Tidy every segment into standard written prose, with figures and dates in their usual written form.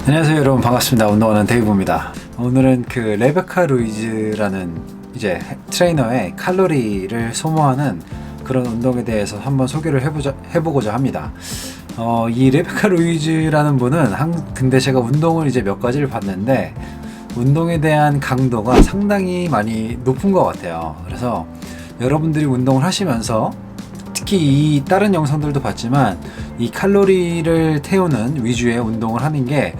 안녕하세요 여러분, 반갑습니다. 운동하는 데이브입니다. 오늘은 그 레베카 루이즈라는 이제 트레이너의 칼로리를 소모하는 그런 운동에 대해서 한번 소개를 해보고자 합니다. 이 레베카 루이즈라는 분은 근데 제가 운동을 이제 몇 가지를 봤는데 운동에 대한 강도가 상당히 많이 높은 것 같아요. 그래서 여러분들이 운동을 하시면서 특히 이 다른 영상들도 봤지만 이 칼로리를 태우는 위주의 운동을 하는 게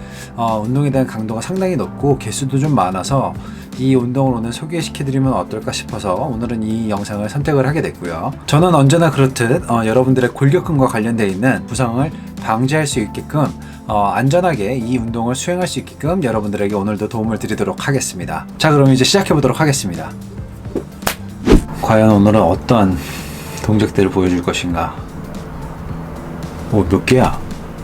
운동에 대한 강도가 상당히 높고 개수도 좀 많아서 이 운동을 오늘 소개시켜드리면 어떨까 싶어서 오늘은 이 영상을 선택을 하게 됐고요. 저는 언제나 그렇듯 여러분들의 골격근과 관련되어 있는 부상을 방지할 수 있게끔 안전하게 이 운동을 수행할 수 있게끔 여러분들에게 오늘도 도움을 드리도록 하겠습니다. 자, 그럼 이제 시작해 보도록 하겠습니다. 과연 오늘은 어떠한 동작들을 보여줄 것인가? 몇 개야?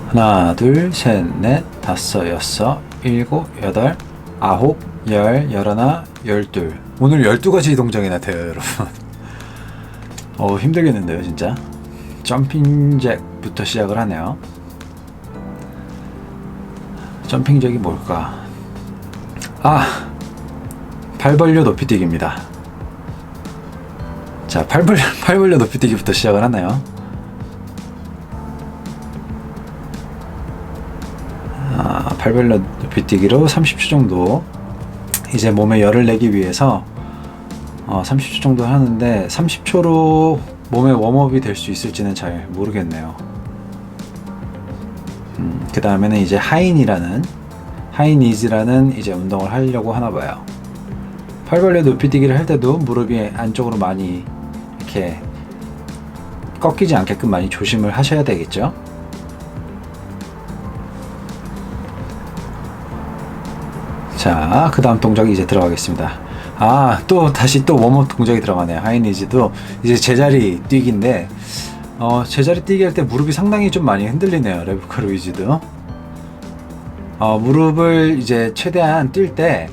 하나, 둘, 셋, 넷, 다섯, 여섯, 일곱, 여덟, 아홉, 열, 열하나, 열둘. 오늘 12가지 동작이 나타요, 여러분. 힘들겠는데요, 진짜? 점핑 잭부터 시작을 하네요. 점핑 잭이 뭘까? 팔 벌려 높이 뛰기입니다. 자, 팔 벌려 높이 뛰기부터 시작을 하네요. 팔 벌려 높이 뛰기로 30초 정도 이제 몸에 열을 내기 위해서 30초 정도 하는데 30초로 몸의 웜업이 될 수 있을지는 잘 모르겠네요. 그 다음에는 이제 하이니즈라는 이제 운동을 하려고 하나 봐요. 팔 벌려 높이 뛰기를 할 때도 무릎이 안쪽으로 많이 이렇게 꺾이지 않게끔 많이 조심을 하셔야 되겠죠. 자, 그 다음 동작이 이제 들어가겠습니다. 다시 웜업 동작이 들어가네요. 하이니즈도 이제 제자리 뛰기인데 제자리 뛰기 할 때 무릎이 상당히 좀 많이 흔들리네요. 레베카 루이즈도 무릎을 이제 최대한 뛸 때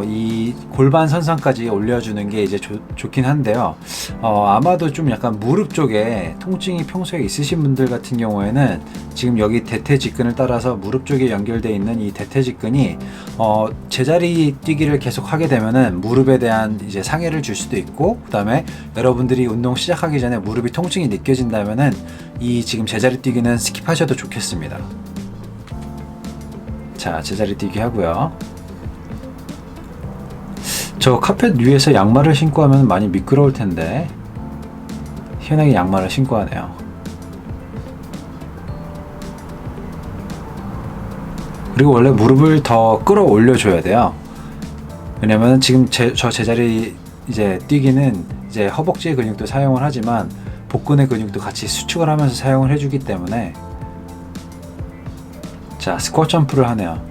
이 골반 선상까지 올려주는 게 이제 좋긴 한데요. 아마도 좀 약간 무릎 쪽에 통증이 평소에 있으신 분들 같은 경우에는 지금 여기 대퇴직근을 따라서 무릎 쪽에 연결되어 있는 이 대퇴직근이 제자리 뛰기를 계속 하게 되면은 무릎에 대한 이제 상해를 줄 수도 있고, 그 다음에 여러분들이 운동 시작하기 전에 무릎이 통증이 느껴진다면은 이 지금 제자리 뛰기는 스킵하셔도 좋겠습니다. 자, 제자리 뛰기 하고요. 저 카펫 위에서 양말을 신고 하면 많이 미끄러울 텐데 희한하게 양말을 신고 하네요. 그리고 원래 무릎을 더 끌어올려 줘야 돼요. 왜냐면 지금 저 제자리 이제 뛰기는 이제 허벅지의 근육도 사용을 하지만 복근의 근육도 같이 수축을 하면서 사용을 해주기 때문에. 자, 스쿼트 점프를 하네요.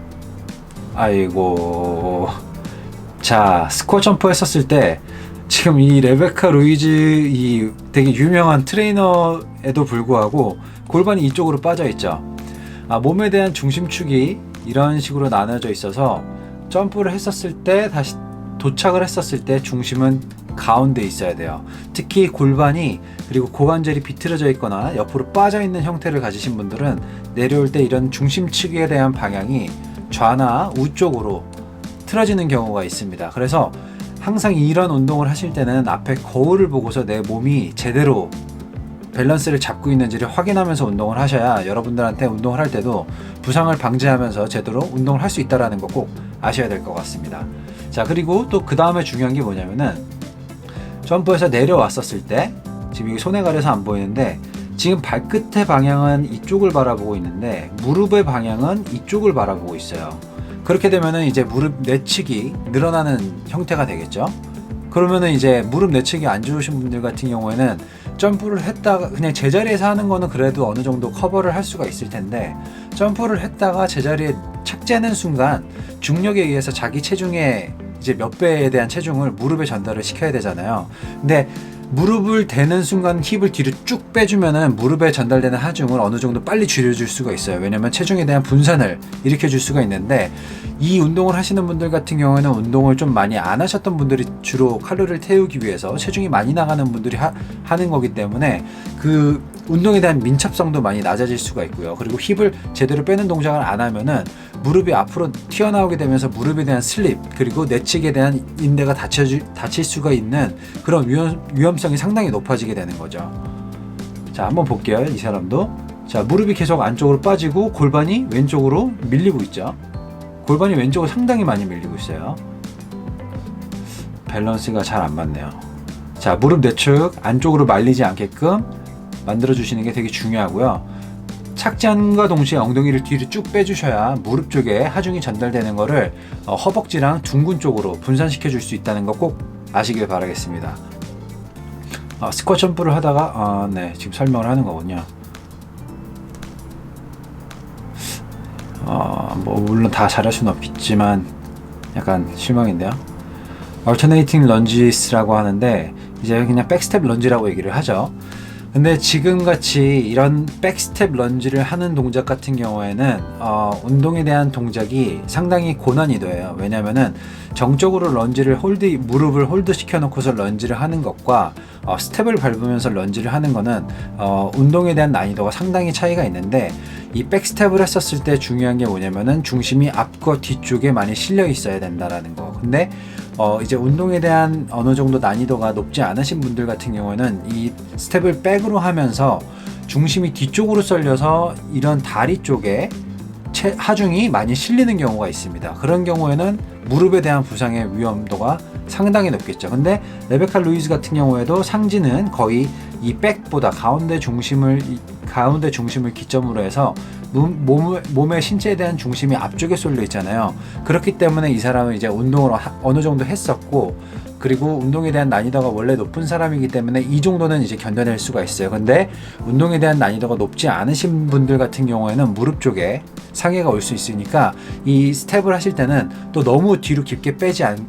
아이고. 자, 스쿼트 점프 했었을 때 지금 이 레베카 루이즈 이 되게 유명한 트레이너에도 불구하고 골반이 이쪽으로 빠져 있죠. 몸에 대한 중심축이 이런 식으로 나눠져 있어서 점프를 했었을 때 다시 도착을 했었을 때 중심은 가운데 있어야 돼요. 특히 골반이 그리고 고관절이 비틀어져 있거나 옆으로 빠져 있는 형태를 가지신 분들은 내려올 때 이런 중심축에 대한 방향이 좌나 우쪽으로 틀어지는 경우가 있습니다. 그래서 항상 이런 운동을 하실 때는 앞에 거울을 보고서 내 몸이 제대로 밸런스를 잡고 있는지를 확인하면서 운동을 하셔야 여러분들한테 운동을 할 때도 부상을 방지하면서 제대로 운동을 할 수 있다는 거 꼭 아셔야 될 것 같습니다. 자, 그리고 또 그 다음에 중요한 게 뭐냐면은 점프해서 내려왔었을 때 지금 여기 손에 가려서 안 보이는데 지금 발끝의 방향은 이쪽을 바라보고 있는데 무릎의 방향은 이쪽을 바라보고 있어요. 그렇게 되면은 이제 무릎 내측이 늘어나는 형태가 되겠죠. 그러면은 이제 무릎 내측이 안 좋으신 분들 같은 경우에는 점프를 했다가 그냥 제자리에서 하는 거는 그래도 어느 정도 커버를 할 수가 있을 텐데, 점프를 했다가 제자리에 착지하는 순간 중력에 의해서 자기 체중의 이제 몇 배에 대한 체중을 무릎에 전달을 시켜야 되잖아요. 근데 무릎을 대는 순간 힙을 뒤로 쭉 빼주면은 무릎에 전달되는 하중을 어느 정도 빨리 줄여줄 수가 있어요. 왜냐면 체중에 대한 분산을 일으켜줄 수가 있는데, 이 운동을 하시는 분들 같은 경우에는 운동을 좀 많이 안 하셨던 분들이 주로 칼로리를 태우기 위해서 체중이 많이 나가는 분들이 하는 거기 때문에 그 운동에 대한 민첩성도 많이 낮아질 수가 있고요. 그리고 힙을 제대로 빼는 동작을 안 하면은 무릎이 앞으로 튀어나오게 되면서 무릎에 대한 슬립, 그리고 내측에 대한 인대가 다칠 수가 있는 그런 위험성이 상당히 높아지게 되는 거죠. 자, 한번 볼게요. 이 사람도. 자, 무릎이 계속 안쪽으로 빠지고 골반이 왼쪽으로 밀리고 있죠. 골반이 왼쪽으로 상당히 많이 밀리고 있어요. 밸런스가 잘 안 맞네요. 자, 무릎 내측 안쪽으로 말리지 않게끔 만들어 주시는 게 되게 중요하고요. 착지함과 동시에 엉덩이를 뒤로 쭉 빼주셔야 무릎 쪽에 하중이 전달되는 거를 허벅지랑 둥근 쪽으로 분산시켜 줄 수 있다는 거 꼭 아시길 바라겠습니다. 스쿼트 점프를 하다가 네, 지금 설명을 하는 거군요. 뭐 물론 다 잘할 수는 없겠지만 약간 실망인데요. Alternating Lunges라고 하는데 이제 그냥 백스텝 런지라고 얘기를 하죠. 근데 지금 같이 이런 백스텝 런지를 하는 동작 같은 경우에는 운동에 대한 동작이 상당히 고난이도예요. 왜냐면은 정적으로 런지를 무릎을 홀드 시켜 놓고서 런지를 하는 것과 스텝을 밟으면서 런지를 하는 거는 운동에 대한 난이도가 상당히 차이가 있는데, 이 백스텝을 했었을 때 중요한 게 뭐냐면은 중심이 앞과 뒤쪽에 많이 실려 있어야 된다라는 거. 근데 이제 운동에 대한 어느 정도 난이도가 높지 않으신 분들 같은 경우에는 이 스텝을 백으로 하면서 중심이 뒤쪽으로 쏠려서 이런 다리 쪽에 하중이 많이 실리는 경우가 있습니다. 그런 경우에는 무릎에 대한 부상의 위험도가 상당히 높겠죠. 근데 레베카 루이즈 같은 경우에도 상지는 거의 이 백보다 가운데 중심을 기점으로 해서 몸의 신체에 대한 중심이 앞쪽에 쏠려 있잖아요. 그렇기 때문에 이 사람은 이제 운동을 어느 정도 했었고, 그리고 운동에 대한 난이도가 원래 높은 사람이기 때문에 이 정도는 이제 견뎌낼 수가 있어요. 근데 운동에 대한 난이도가 높지 않으신 분들 같은 경우에는 무릎 쪽에 상해가 올 수 있으니까 이 스텝을 하실 때는 또 너무 뒤로 깊게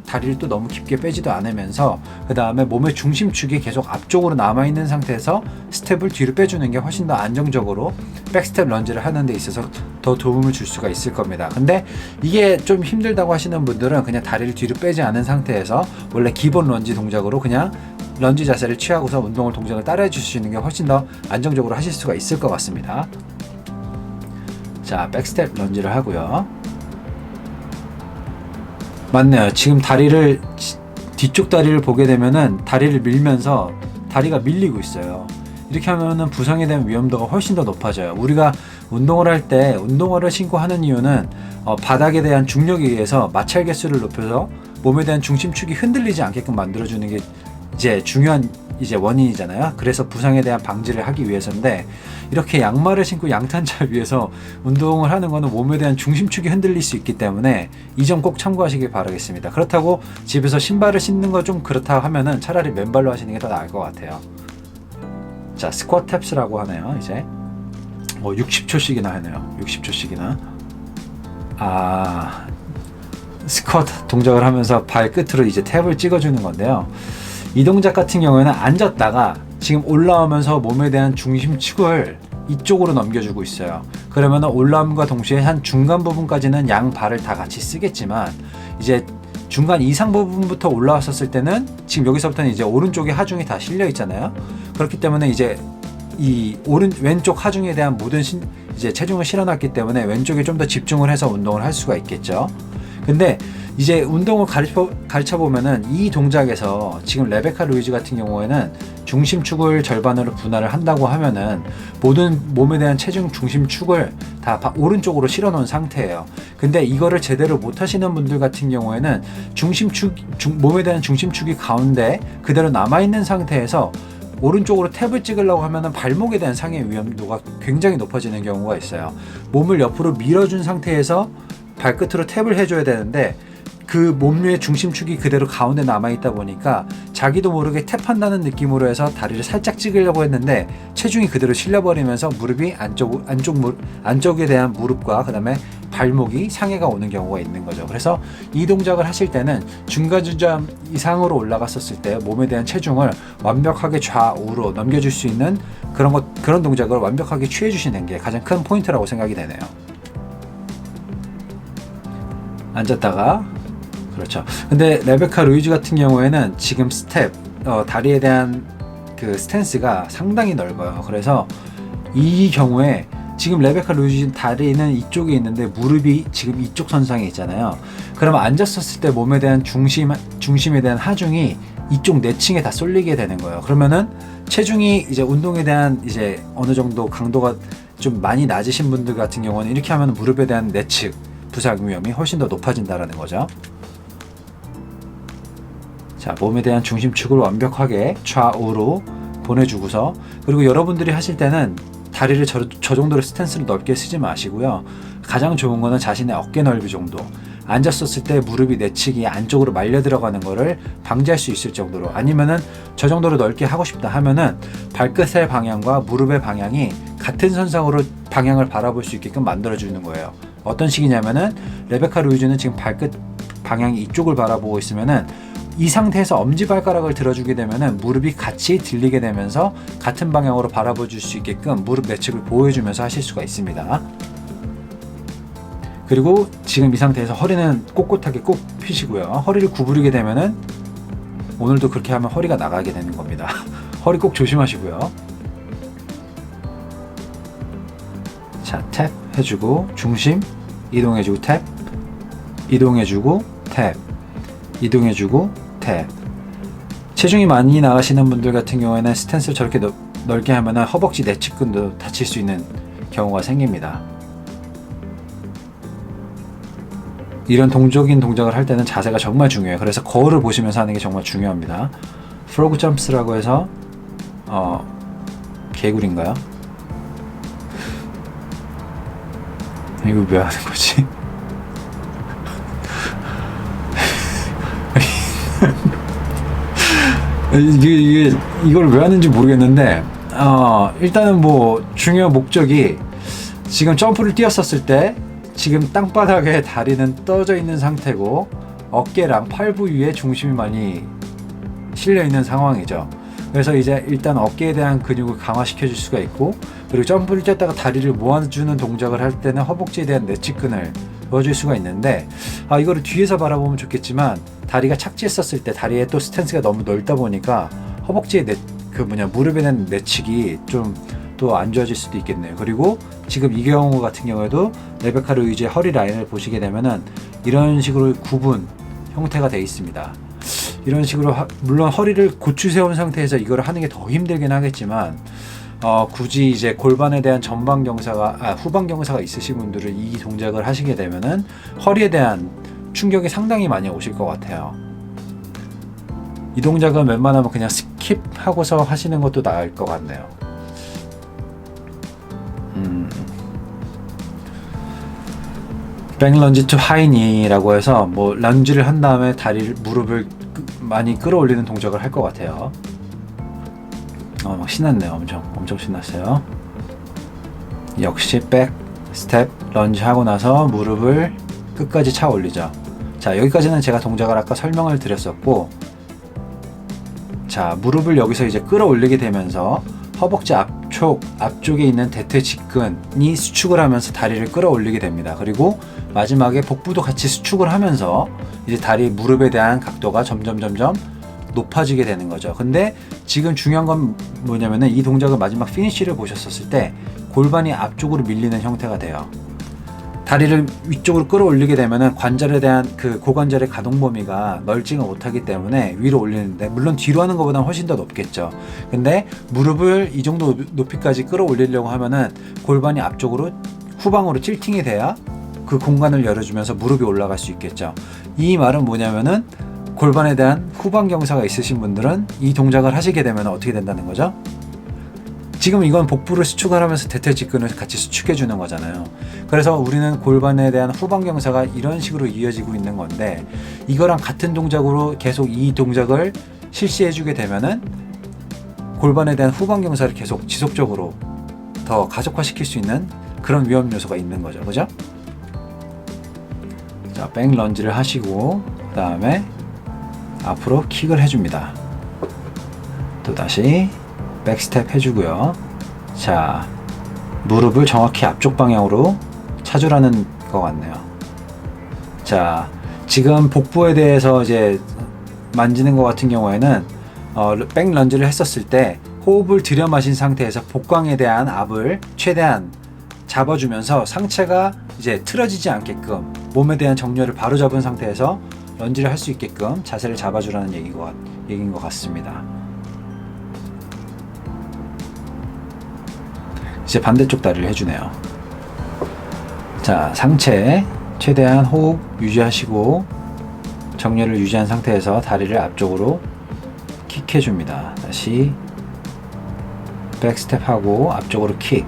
다리를 또 너무 깊게 빼지도 않으면서 그 다음에 몸의 중심축이 계속 앞쪽으로 남아있는 상태에서 스텝을 뒤로 빼주는 게 훨씬 더 안정적으로 백스텝 런지를 하는 데 있어서 더 도움을 줄 수가 있을 겁니다. 근데 이게 좀 힘들다고 하시는 분들은 그냥 다리를 뒤로 빼지 않은 상태에서 원래 기본 런지 동작으로 그냥 런지 자세를 취하고서 동작을 따라해 주시는 게 훨씬 더 안정적으로 하실 수가 있을 것 같습니다. 자, 백스텝 런지를 하고요. 맞네요. 지금 뒤쪽 다리를 보게 되면은 다리를 밀면서 다리가 밀리고 있어요. 이렇게 하면은 부상에 대한 위험도가 훨씬 더 높아져요. 우리가 운동을 할 때 운동화를 신고 하는 이유는 바닥에 대한 중력에 의해서 마찰 개수를 높여서 몸에 대한 중심축이 흔들리지 않게끔 만들어주는 게 이제 중요한 원인이잖아요. 그래서 부상에 대한 방지를 하기 위해서인데, 이렇게 양말을 신고 양탄자 위에서 운동을 하는 거는 몸에 대한 중심축이 흔들릴 수 있기 때문에 이 점 꼭 참고하시길 바라겠습니다. 그렇다고 집에서 신발을 신는 거 좀 그렇다 하면은 차라리 맨발로 하시는 게 더 나을 것 같아요. 자, 스쿼트 탭스라고 하네요. 이제 60초씩이나 하네요. 60초씩이나. 스쿼트 동작을 하면서 발끝으로 이제 탭을 찍어주는 건데요. 이 동작 같은 경우에는 앉았다가 지금 올라오면서 몸에 대한 중심축을 이쪽으로 넘겨주고 있어요. 그러면 올라옴과 동시에 한 중간 부분까지는 양 발을 다 같이 쓰겠지만, 이제 중간 이상 부분부터 올라왔었을 때는 지금 여기서부터는 이제 오른쪽에 하중이 다 실려 있잖아요. 그렇기 때문에 이제 이 왼쪽 하중에 대한 모든 이제 체중을 실어놨기 때문에 왼쪽에 좀 더 집중을 해서 운동을 할 수가 있겠죠. 근데 이제 운동을 가르쳐 보면은 이 동작에서 지금 레베카 루이즈 같은 경우에는 중심축을 절반으로 분할을 한다고 하면은 모든 몸에 대한 체중 중심축을 다 오른쪽으로 실어 놓은 상태예요. 근데 이거를 제대로 못 하시는 분들 같은 경우에는 몸에 대한 중심축이 가운데 그대로 남아 있는 상태에서 오른쪽으로 탭을 찍으려고 하면은 발목에 대한 상해 위험도가 굉장히 높아지는 경우가 있어요. 몸을 옆으로 밀어준 상태에서 발끝으로 탭을 해줘야 되는데 그 몸의 중심축이 그대로 가운데 남아있다 보니까 자기도 모르게 탭한다는 느낌으로 해서 다리를 살짝 찍으려고 했는데 체중이 그대로 실려버리면서 무릎이 안쪽에 대한 무릎과 그 다음에 발목이 상해가 오는 경우가 있는 거죠. 그래서 이 동작을 하실 때는 중간주점 이상으로 올라갔었을 때 몸에 대한 체중을 완벽하게 좌우로 넘겨줄 수 있는 그런 동작을 완벽하게 취해 주시는 게 가장 큰 포인트라고 생각이 되네요. 앉았다가 그렇죠. 근데 레베카 루이지 같은 경우에는 지금 스텝 다리에 대한 그 스탠스가 상당히 넓어요. 그래서 이 경우에 지금 레베카 루이지 다리는 이쪽에 있는데 무릎이 지금 이쪽 선상에 있잖아요. 그러면 앉았었을 때 몸에 대한 중심에 대한 하중이 이쪽 내층에 다 쏠리게 되는 거예요. 그러면은 체중이 이제 운동에 대한 이제 어느 정도 강도가 좀 많이 낮으신 분들 같은 경우는 이렇게 하면 무릎에 대한 내측 부상 위험이 훨씬 더 높아진다라는 거죠. 자, 몸에 대한 중심축을 완벽하게 좌우로 보내주고서, 그리고 여러분들이 하실 때는 다리를 저 정도로 스탠스를 넓게 쓰지 마시고요. 가장 좋은 거는 자신의 어깨 넓이 정도, 앉았었을 때 무릎이 내측이 안쪽으로 말려 들어가는 거를 방지할 수 있을 정도로, 아니면은 저 정도로 넓게 하고 싶다 하면은 발끝의 방향과 무릎의 방향이 같은 선상으로 방향을 바라볼 수 있게끔 만들어 주는 거예요. 어떤 식이냐면은 레베카 루이즈는 지금 발끝 방향이 이쪽을 바라보고 있으면은 이 상태에서 엄지발가락을 들어주게 되면은 무릎이 같이 들리게 되면서 같은 방향으로 바라봐 줄 수 있게끔 무릎 내측을 보호해주면서 하실 수가 있습니다. 그리고 지금 이 상태에서 허리는 꼿꼿하게 꼭 펴시고요. 허리를 구부리게 되면은 오늘도 그렇게 하면 허리가 나가게 되는 겁니다. 허리 꼭 조심하시고요. 자, 탭 해주고 중심 이동해주고 탭, 이동해주고 탭, 이동해주고 탭. 체중이 많이 나가시는 분들 같은 경우에는 스탠스를 저렇게 넓게 하면 허벅지 내측근도 다칠 수 있는 경우가 생깁니다. 이런 동적인 동작을 할 때는 자세가 정말 중요해요. 그래서 거울을 보시면서 하는 게 정말 중요합니다. 프로그 점프라고 해서 개구리인가요? 이거 왜 하는 거지? 이걸 왜 하는지 모르겠는데 일단은 뭐 중요한 목적이, 지금 점프를 뛰었었을 때 지금 땅바닥에 다리는 떠져 있는 상태고 어깨랑 팔 부위에 중심이 많이 실려 있는 상황이죠. 그래서 이제 일단 어깨에 대한 근육을 강화시켜 줄 수가 있고, 그리고 점프를 뛰었다가 다리를 모아주는 동작을 할 때는 허벅지에 대한 내측근을 넣어줄 수가 있는데, 이거를 뒤에서 바라보면 좋겠지만 다리가 착지했었을 때 다리의 또 스탠스가 너무 넓다 보니까 허벅지의 무릎에 대한 내측이 좀 또 안 좋아질 수도 있겠네요. 그리고 지금 이 경우 같은 경우에도 레베카 루이지의 허리 라인을 보시게 되면은 이런 식으로 구분 형태가 되어 있습니다. 이런 식으로 물론 허리를 고추 세운 상태에서 이걸 하는 게 더 힘들긴 하겠지만 굳이 이제 골반에 대한 후방 경사가 있으신 분들은 이 동작을 하시게 되면은 허리에 대한 충격이 상당히 많이 오실 것 같아요. 이 동작은 웬만하면 그냥 스킵하고서 하시는 것도 나을 것 같네요. 백런지 투 하이니라고 해서 뭐 런지를 한 다음에 무릎을 많이 끌어올리는 동작을 할 것 같아요. 막 신났네요. 엄청 신났어요. 역시 백 스텝 런지 하고 나서 무릎을 끝까지 차 올리죠. 자, 여기까지는 제가 동작을 아까 설명을 드렸었고, 자, 무릎을 여기서 이제 끌어올리게 되면서 허벅지 앞쪽에 있는 대퇴 직근이 수축을 하면서 다리를 끌어올리게 됩니다. 그리고 마지막에 복부도 같이 수축을 하면서 이제 다리 무릎에 대한 각도가 점점 높아지게 되는 거죠. 근데 지금 중요한 건 뭐냐면은 이 동작을 마지막 피니쉬를 보셨었을 때 골반이 앞쪽으로 밀리는 형태가 돼요. 다리를 위쪽으로 끌어올리게 되면은 관절에 대한 그 고관절의 가동 범위가 넓지가 못하기 때문에 위로 올리는데, 물론 뒤로 하는 것보다는 훨씬 더 높겠죠. 근데 무릎을 이 정도 높이까지 끌어올리려고 하면은 골반이 앞쪽으로 후방으로 틸팅이 돼야 그 공간을 열어주면서 무릎이 올라갈 수 있겠죠. 이 말은 뭐냐면은 골반에 대한 후방 경사가 있으신 분들은 이 동작을 하시게 되면 어떻게 된다는 거죠? 지금 이건 복부를 수축을 하면서 대퇴직근을 같이 수축해 주는 거잖아요. 그래서 우리는 골반에 대한 후방 경사가 이런 식으로 이어지고 있는 건데, 이거랑 같은 동작으로 계속 이 동작을 실시해 주게 되면은 골반에 대한 후방 경사를 계속 지속적으로 더 가속화시킬 수 있는 그런 위험 요소가 있는 거죠. 그죠? 자, 백 런지를 하시고 그 다음에 앞으로 킥을 해줍니다. 또다시 백스텝 해주고요. 자, 무릎을 정확히 앞쪽 방향으로 차주라는 것 같네요. 자, 지금 복부에 대해서 이제 만지는 것 같은 경우에는 백 런지를 했었을 때 호흡을 들여 마신 상태에서 복강에 대한 압을 최대한 잡아주면서 상체가 이제 틀어지지 않게끔 몸에 대한 정렬을 바로 잡은 상태에서 런지를 할 수 있게끔 자세를 잡아주라는 얘기인 것 같습니다. 이제 반대쪽 다리를 해주네요. 자, 상체 최대한 호흡 유지하시고 정렬을 유지한 상태에서 다리를 앞쪽으로 킥해줍니다. 다시 백스텝하고 앞쪽으로 킥.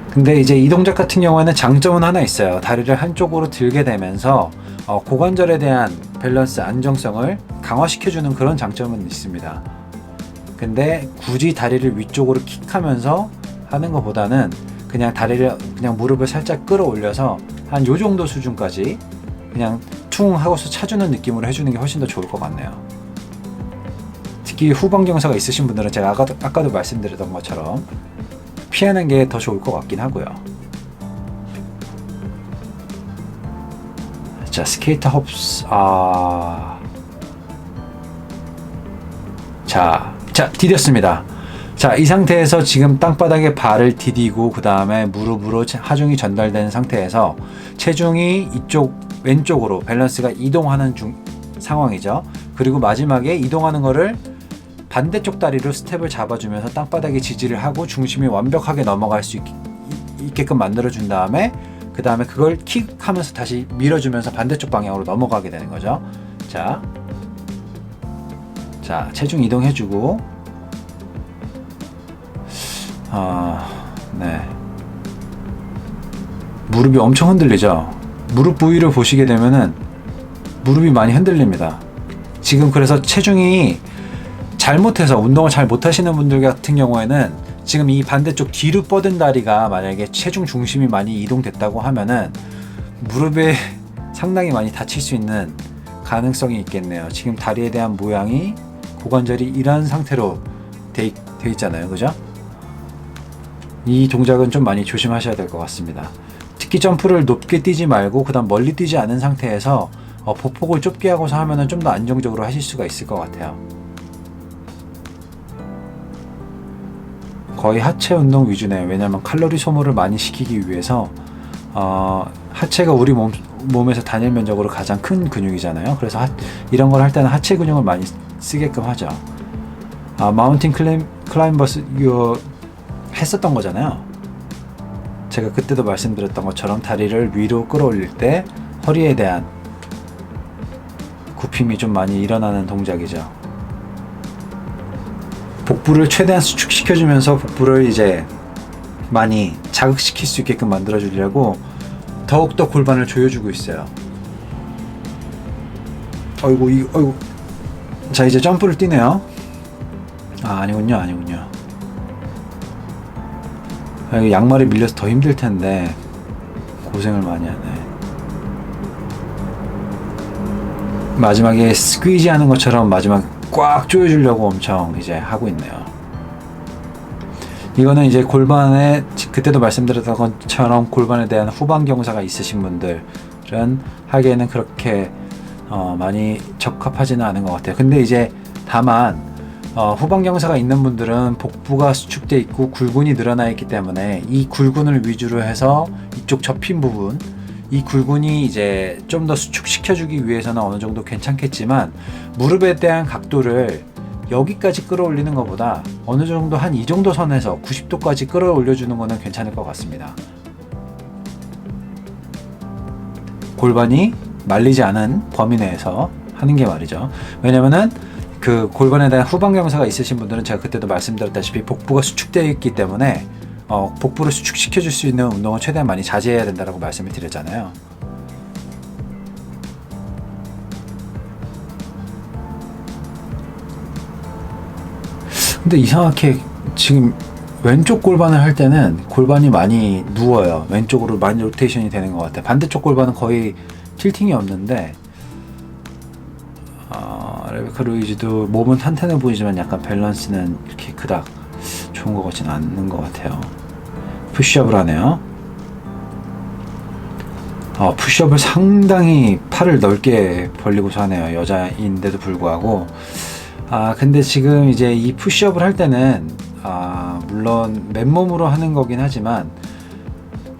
근데 이제 이 동작 같은 경우에는 장점은 하나 있어요. 다리를 한쪽으로 들게 되면서 고관절에 대한 밸런스, 안정성을 강화시켜주는 그런 장점은 있습니다. 근데 굳이 다리를 위쪽으로 킥하면서 하는 것보다는 그냥 그냥 무릎을 살짝 끌어올려서 한 요 정도 수준까지 그냥 퉁 하고서 차주는 느낌으로 해주는 게 훨씬 더 좋을 것 같네요. 특히 후방 경사가 있으신 분들은 제가 아까도 말씀드렸던 것처럼 피하는 게 더 좋을 것 같긴 하고요. 자, 스케이터 헙스. 자, 디뎠습니다. 자, 이 상태에서 지금 땅바닥에 발을 디디고 그 다음에 무릎으로 하중이 전달된 상태에서 체중이 이쪽 왼쪽으로 밸런스가 이동하는 상황이죠. 그리고 마지막에 이동하는 거를 반대쪽 다리로 스텝을 잡아주면서 땅바닥에 지지를 하고 중심이 완벽하게 넘어갈 수 있게끔 만들어준 다음에 그 다음에 그걸 킥하면서 다시 밀어주면서 반대쪽 방향으로 넘어가게 되는 거죠. 자, 체중 이동해주고 네. 무릎이 엄청 흔들리죠. 무릎 부위를 보시게 되면은 무릎이 많이 흔들립니다. 지금 그래서 체중이 잘못해서 운동을 잘 못하시는 분들 같은 경우에는 지금 이 반대쪽 뒤로 뻗은 다리가 만약에 체중 중심이 많이 이동됐다고 하면은 무릎에 상당히 많이 다칠 수 있는 가능성이 있겠네요. 지금 다리에 대한 모양이 고관절이 이런 상태로 돼 있잖아요. 그죠? 이 동작은 좀 많이 조심하셔야 될 것 같습니다. 특히 점프를 높게 뛰지 말고 그 다음 멀리 뛰지 않은 상태에서 보폭을 좁게 하고서 하면은 좀 더 안정적으로 하실 수가 있을 것 같아요. 거의 하체 운동 위주네요. 왜냐하면 칼로리 소모를 많이 시키기 위해서 하체가 우리 몸에서 단일 면적으로 가장 큰 근육이잖아요. 그래서 이런 걸 할 때는 하체 근육을 많이 쓰게끔 하죠. 마운틴 클라임버스 이거 했었던 거잖아요. 제가 그때도 말씀드렸던 것처럼 다리를 위로 끌어올릴 때 허리에 대한 굽힘이 좀 많이 일어나는 동작이죠. 복부를 최대한 수축시켜주면서 복부를 이제 많이 자극시킬 수 있게끔 만들어주려고 더욱더 골반을 조여주고 있어요. 어이구. 자, 이제 점프를 뛰네요. 아니군요. 양말이 밀려서 더 힘들 텐데 고생을 많이 하네. 마지막에 스퀴지 하는 것처럼 마지막 꽉 조여주려고 엄청 이제 하고 있네요. 이거는 이제 골반에 그때도 말씀드렸던 것처럼 골반에 대한 후방 경사가 있으신 분들은 하기에는 그렇게 많이 적합하지는 않은 것 같아요. 근데 이제 다만 후방 경사가 있는 분들은 복부가 수축돼 있고 굴근이 늘어나 있기 때문에 이 굴근을 위주로 해서 이쪽 접힌 부분, 이 굴근이 이제 좀 더 수축시켜주기 위해서는 어느 정도 괜찮겠지만 무릎에 대한 각도를 여기까지 끌어올리는 것보다 어느 정도 한 이 정도 선에서 90도까지 끌어올려주는 거는 괜찮을 것 같습니다. 골반이 말리지 않은 범위 내에서 하는 게 말이죠. 왜냐면은 그 골반에 대한 후방 경사가 있으신 분들은 제가 그때도 말씀드렸다시피 복부가 수축되어 있기 때문에 복부를 수축시켜 줄 수 있는 운동은 최대한 많이 자제해야 된다고 말씀을 드렸잖아요. 근데 이상하게 지금 왼쪽 골반을 할 때는 골반이 많이 누워요. 왼쪽으로 많이 로테이션이 되는 것 같아요. 반대쪽 골반은 거의 틸팅이 없는데 레베카 루이지도 몸은 탄탄해 보이지만 약간 밸런스는 이렇게 그닥 좋은 것 같지는 않는 것 같아요. 푸시업을 하네요. 푸시업을 상당히 팔을 넓게 벌리고서 하네요. 여자인데도 불구하고. 근데 지금 이제 이 푸시업을 할 때는 물론 맨몸으로 하는 거긴 하지만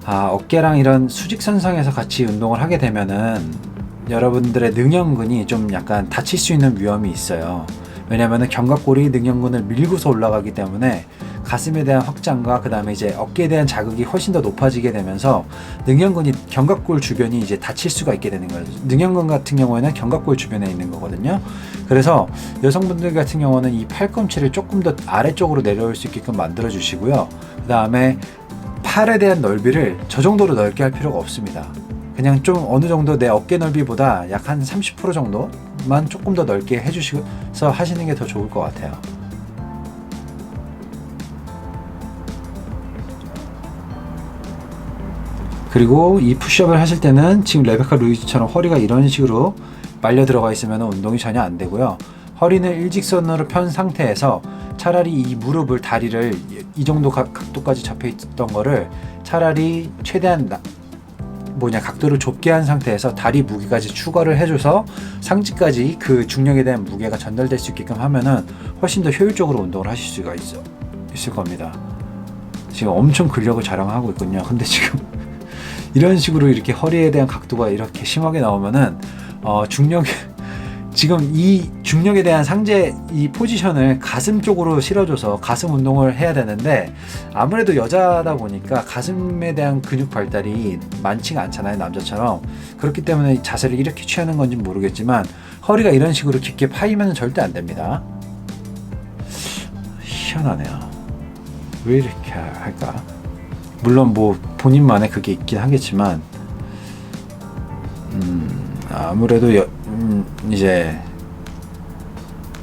어깨랑 이런 수직선상에서 같이 운동을 하게 되면은 여러분들의 능형근이 좀 약간 다칠 수 있는 위험이 있어요. 왜냐면은 견갑골이 능형근을 밀고서 올라가기 때문에 가슴에 대한 확장과 그 다음에 이제 어깨에 대한 자극이 훨씬 더 높아지게 되면서 능형근이 견갑골 주변이 이제 다칠 수가 있게 되는 거예요. 능형근 같은 경우에는 견갑골 주변에 있는 거거든요. 그래서 여성분들 같은 경우는 이 팔꿈치를 조금 더 아래쪽으로 내려올 수 있게끔 만들어 주시고요. 그 다음에 팔에 대한 넓이를 저 정도로 넓게 할 필요가 없습니다. 그냥 좀 어느 정도 내 어깨 넓이보다 약 한 30% 정도만 조금 더 넓게 해주셔서 하시는 게 더 좋을 것 같아요. 그리고 이 푸시업을 하실 때는 지금 레베카 루이즈처럼 허리가 이런 식으로 말려 들어가 있으면 운동이 전혀 안 되고요. 허리는 일직선으로 편 상태에서 차라리 이 무릎을, 다리를 이 정도 각도까지 잡혀 있던 거를 차라리 최대한 각도를 좁게 한 상태에서 다리 무게까지 추가를 해줘서 상체까지 그 중력에 대한 무게가 전달될 수 있게끔 하면은 훨씬 더 효율적으로 운동을 하실 수가 있을 겁니다. 지금 엄청 근력을 자랑하고 있거든요. 근데 지금 이런 식으로 이렇게 허리에 대한 각도가 이렇게 심하게 나오면은 지금 이 중력에 대한 상체 이 포지션을 가슴 쪽으로 실어줘서 가슴 운동을 해야 되는데 아무래도 여자다 보니까 가슴에 대한 근육 발달이 많지가 않잖아요, 남자처럼. 그렇기 때문에 자세를 이렇게 취하는 건지 모르겠지만 허리가 이런 식으로 깊게 파이면 절대 안 됩니다. 희한하네요. 왜 이렇게 할까? 물론 뭐 본인만의 그게 있긴 하겠지만 아무래도 이제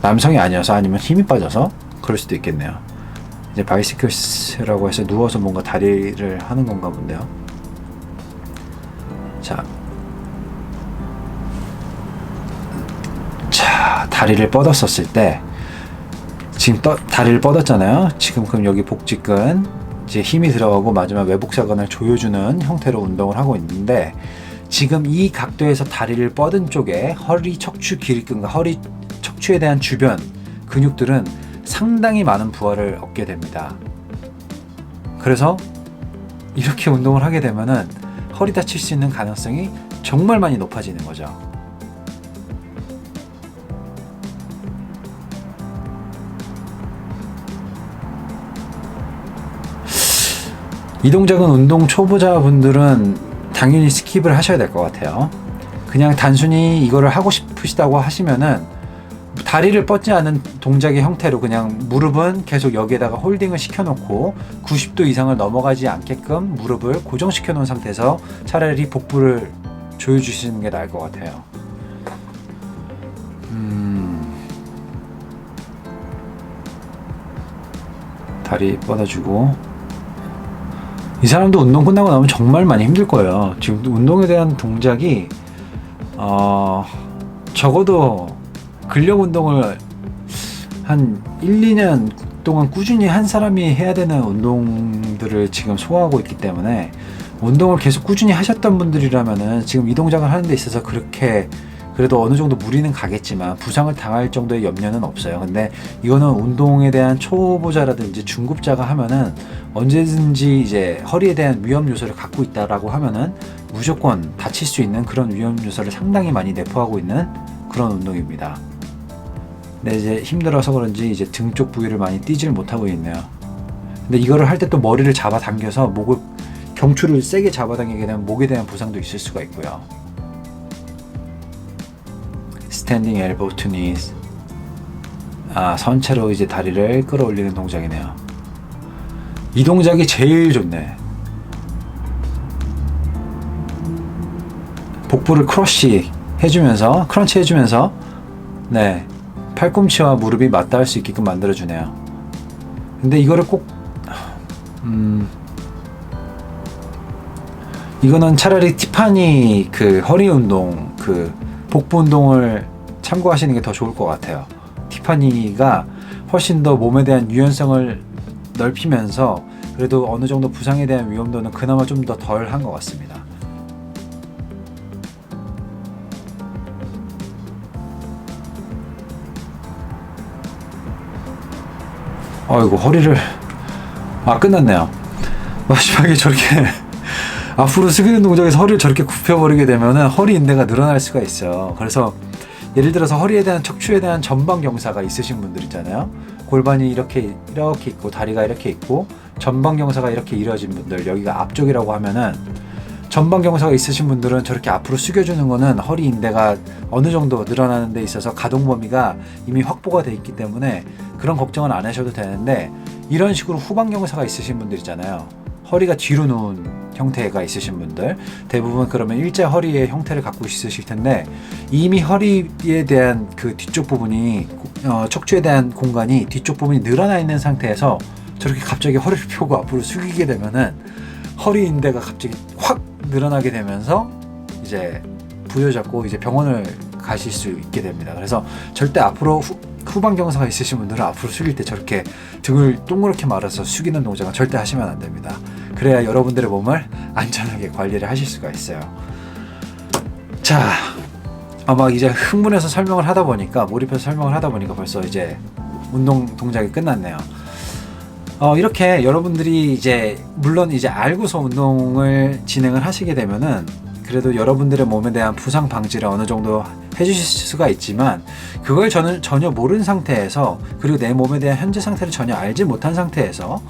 남성이 아니어서 아니면 힘이 빠져서 그럴 수도 있겠네요. 이제 바이시클스라고 해서 누워서 뭔가 다리를 하는 건가 본데요. 자, 다리를 뻗었었을 때 지금 다리를 뻗었잖아요. 지금 그럼 여기 복직근 이제 힘이 들어가고 마지막 외복사근을 조여주는 형태로 운동을 하고 있는데 지금 이 각도에서 다리를 뻗은 쪽에 허리 척추 기립근과 허리 척추에 대한 주변 근육들은 상당히 많은 부하를 얻게 됩니다. 그래서 이렇게 운동을 하게 되면은 허리 다칠 수 있는 가능성이 정말 많이 높아지는 거죠. 이 동작은 운동 초보자분들은 당연히 스킵을 하셔야 될 것 같아요. 그냥 단순히 이거를 하고 싶으시다고 하시면은 다리를 뻗지 않은 동작의 형태로 그냥 무릎은 계속 여기에다가 홀딩을 시켜놓고 90도 이상을 넘어가지 않게끔 무릎을 고정시켜 놓은 상태에서 차라리 복부를 조여주시는 게 나을 것 같아요. 다리 뻗어주고. 이 사람도 운동 끝나고 나면 정말 많이 힘들 거예요. 지금 운동에 대한 동작이 적어도 근력 운동을 한 1, 2년 동안 꾸준히 한 사람이 해야 되는 운동들을 지금 소화하고 있기 때문에 운동을 계속 꾸준히 하셨던 분들이라면은 지금 이 동작을 하는 데 있어서 그렇게 그래도 어느 정도 무리는 가겠지만 부상을 당할 정도의 염려는 없어요. 근데 이거는 운동에 대한 초보자라든지 중급자가 하면은 언제든지 이제 허리에 대한 위험 요소를 갖고 있다라고 하면은 무조건 다칠 수 있는 그런 위험 요소를 상당히 많이 내포하고 있는 그런 운동입니다. 근데 이제 힘들어서 그런지 이제 등 쪽 부위를 많이 뛰지를 못하고 있네요. 근데 이거를 할 때 또 머리를 잡아당겨서 경추를 세게 잡아당기게 되면 목에 대한 부상도 있을 수가 있고요. Standing elbow to knees. 선체로 이제 다리를 끌어올리는 동작이네요. 이 동작이 제일 좋네. 복부를 크러쉬 해주면서 네, 팔꿈치와 무릎이 맞닿을 수 있게끔 만들어주네요. 근데 이거를 꼭 이거는 차라리 티파니 그 허리 운동, 그 복부 운동을 참고하시는 게 더 좋을 것 같아요. 티파니가 훨씬 더 몸에 대한 유연성을 넓히면서 그래도 어느 정도 부상에 대한 위험도는 그나마 좀 더 덜한 것 같습니다. 어이구, 허리를 끝났네요. 마지막에 저렇게 앞으로 숙이는 동작에서 허리를 저렇게 굽혀버리게 되면은 허리 인대가 늘어날 수가 있어요. 그래서 예를 들어서 허리에 대한 척추에 대한 전방 경사가 있으신 분들 있잖아요. 골반이 이렇게 있고 다리가 이렇게 있고 전방 경사가 이렇게 이루어진 분들, 여기가 앞쪽이라고 하면은 전방 경사가 있으신 분들은 저렇게 앞으로 숙여주는 거는 허리 인대가 어느 정도 늘어나는 데 있어서 가동 범위가 이미 확보가 돼 있기 때문에 그런 걱정은 안 하셔도 되는데, 이런 식으로 후방 경사가 있으신 분들 있잖아요. 허리가 뒤로 누운 형태가 있으신 분들, 대부분 그러면 일자 허리의 형태를 갖고 있으실 텐데, 이미 허리에 대한 그 뒤쪽 부분이 척추에 대한 공간이 뒤쪽 부분이 늘어나 있는 상태에서 저렇게 갑자기 허리를 펴고 앞으로 숙이게 되면은 허리 인대가 갑자기 확 늘어나게 되면서 이제 부여잡고 이제 병원을 가실 수 있게 됩니다. 그래서 절대 앞으로 후방 경사가 있으신 분들은 앞으로 숙일 때 저렇게 등을 동그랗게 말아서 숙이는 동작은 절대 하시면 안 됩니다. 그래야 여러분들의 몸을 안전하게 관리를 하실 수가 있어요. 자, 막 이제 흥분해서 설명을 하다 보니까, 몰입해서 설명을 하다 보니까 벌써 이제 운동 동작이 끝났네요. 이렇게 여러분들이 이제 물론 이제 알고서 운동을 진행을 하시게 되면은 그래도 여러분들의 몸에 대한 부상 방지를 어느 정도 해주실 수가 있지만, 그걸 저는 전혀 모르는 상태에서, 그리고 내 몸에 대한 현재 상태를 전혀 알지 못한 상태에서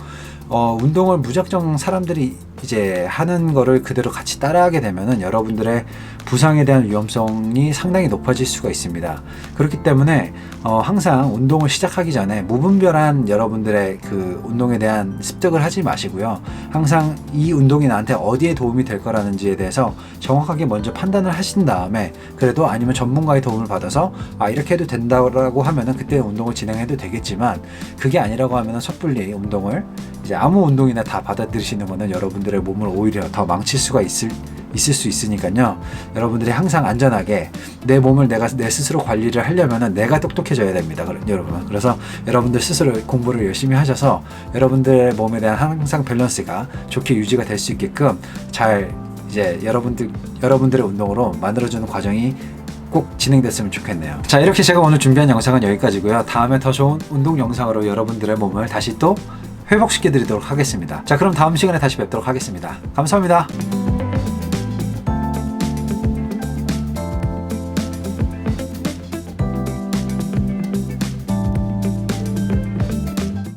운동을 무작정 사람들이 이제 하는 거를 그대로 같이 따라하게 되면은 여러분들의 부상에 대한 위험성이 상당히 높아질 수가 있습니다. 그렇기 때문에 항상 운동을 시작하기 전에 무분별한 여러분들의 그 운동에 대한 습득을 하지 마시고요. 항상 이 운동이 나한테 어디에 도움이 될 거라는지에 대해서 정확하게 먼저 판단을 하신 다음에, 그래도 아니면 전문가의 도움을 받아서 이렇게 해도 된다고 하면은 그때 운동을 진행해도 되겠지만, 그게 아니라고 하면은 섣불리 운동을 이제 아무 운동이나 다 받아들이시는 거는 여러분들의 몸을 오히려 더 망칠 수가 있을 수 있으니까요. 여러분들이 항상 안전하게 내 몸을 내 스스로 관리를 하려면은 내가 똑똑해져야 됩니다, 여러분. 그래서 여러분들 스스로 공부를 열심히 하셔서 여러분들의 몸에 대한 항상 밸런스가 좋게 유지가 될 수 있게끔 잘 이제 여러분들의 운동으로 만들어주는 과정이 꼭 진행됐으면 좋겠네요. 자, 이렇게 제가 오늘 준비한 영상은 여기까지고요. 다음에 더 좋은 운동 영상으로 여러분들의 몸을 다시 또 회복시켜 드리도록 하겠습니다. 자, 그럼 다음 시간에 다시 뵙도록 하겠습니다. 감사합니다.